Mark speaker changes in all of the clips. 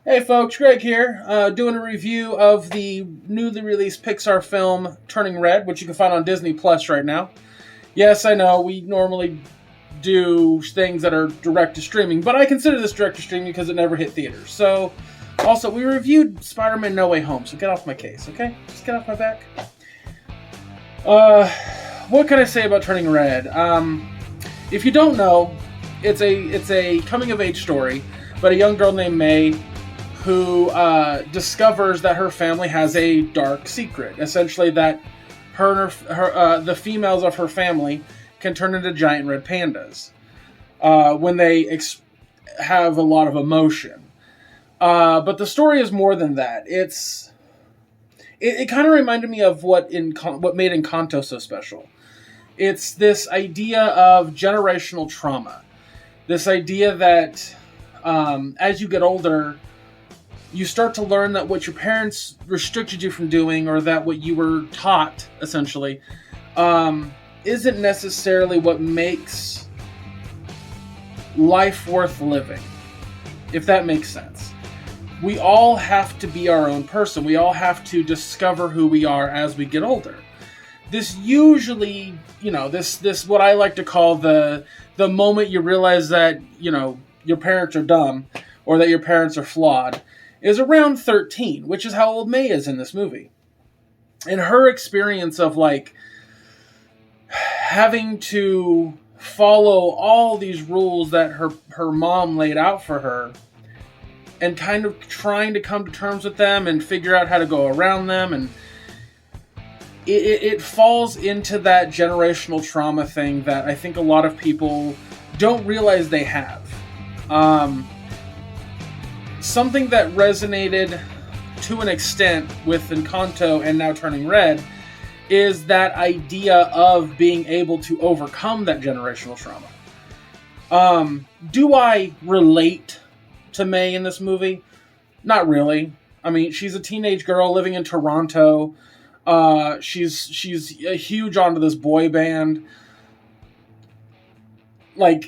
Speaker 1: Hey folks, Gregg here, doing a review of the newly released Pixar film Turning Red, which you can find on Disney Plus right now. Yes, I know, we normally do things that are direct to streaming, but I consider this direct to streaming because it never hit theaters. So, also, we reviewed Spider-Man No Way Home, so get off my case, okay? Just get off my back. What can I say about Turning Red? If you don't know, it's a coming-of-age story about a young girl named May who discovers that her family has a dark secret. Essentially, that the females of her family can turn into giant red pandas when they have a lot of emotion. But the story is more than that. It kind of reminded me of what made Encanto so special. It's this idea of generational trauma. This idea that as you get older, you start to learn that what your parents restricted you from doing, or that what you were taught, essentially, isn't necessarily what makes life worth living, if that makes sense. We all have to be our own person. We all have to discover who we are as we get older. This usually, this what I like to call the moment you realize that, your parents are dumb, or that your parents are flawed, is around 13, which is how old May is in this movie. And her experience of, having to follow all these rules that her mom laid out for her, and kind of trying to come to terms with them and figure out how to go around them, and it falls into that generational trauma thing that I think a lot of people don't realize they have. Something that resonated to an extent with Encanto and now Turning Red is that idea of being able to overcome that generational trauma. Do I relate to May in this movie? Not really. I mean, she's a teenage girl living in Toronto. She's huge onto this boy band.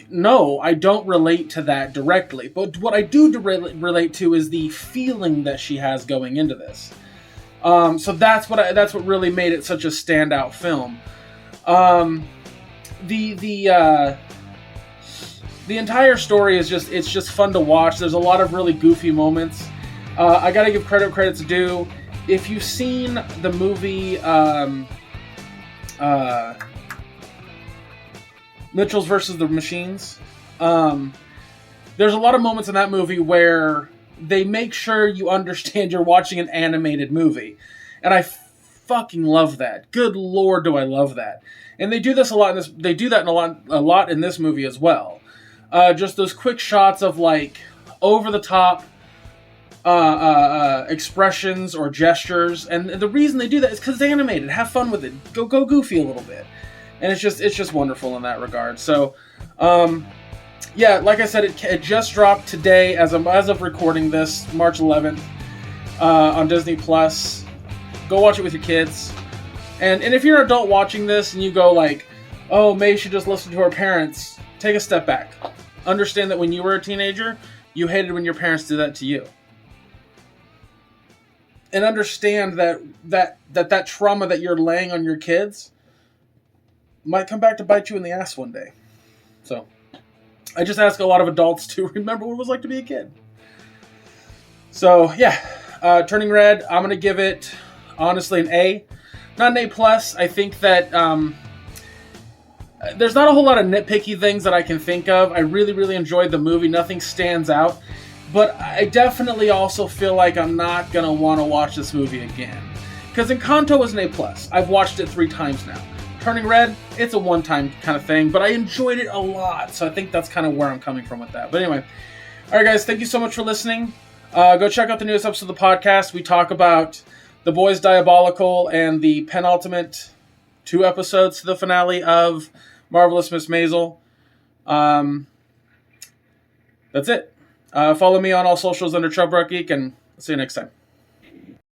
Speaker 1: No, I don't relate to that directly. But what I do relate to is the feeling that she has going into this. So that's what really made it such a standout film. The entire story is just fun to watch. There's a lot of really goofy moments. I gotta give credit's due. If you've seen the movie Mitchell's versus the Machines, there's a lot of moments in that movie where they make sure you understand you're watching an animated movie. And I fucking love that. Good lord, do I love that. And they do this a lot in this. They do that a lot in this movie as well. Just those quick shots of over the top expressions or gestures, and the reason they do that is because it's animated. Have fun with it. Go goofy a little bit, and it's just wonderful in that regard. So, like I said, it just dropped today as of recording this, March 11th, on Disney Plus. Go watch it with your kids, and if you're an adult watching this and you go oh, May should just listen to her parents, take a step back. Understand that when you were a teenager, you hated when your parents did that to you. And understand that trauma that you're laying on your kids might come back to bite you in the ass one day. So, I just ask a lot of adults to remember what it was like to be a kid. So, Turning Red, I'm going to give it, honestly, an A. Not an A+. I think that there's not a whole lot of nitpicky things that I can think of. I really, really enjoyed the movie. Nothing stands out. But I definitely also feel like I'm not going to want to watch this movie again. Because Encanto is an A+. I've watched it 3 times now. Turning Red, it's a one-time kind of thing, but I enjoyed it a lot. So I think that's kind of where I'm coming from with that. But anyway, all right, guys, thank you so much for listening. Go check out the newest episode of the podcast. We talk about The Boys Diabolical and the penultimate 2 episodes to the finale of Marvelous Miss Maisel. That's it. Follow me on all socials under Chubrock Geek, and see you next time.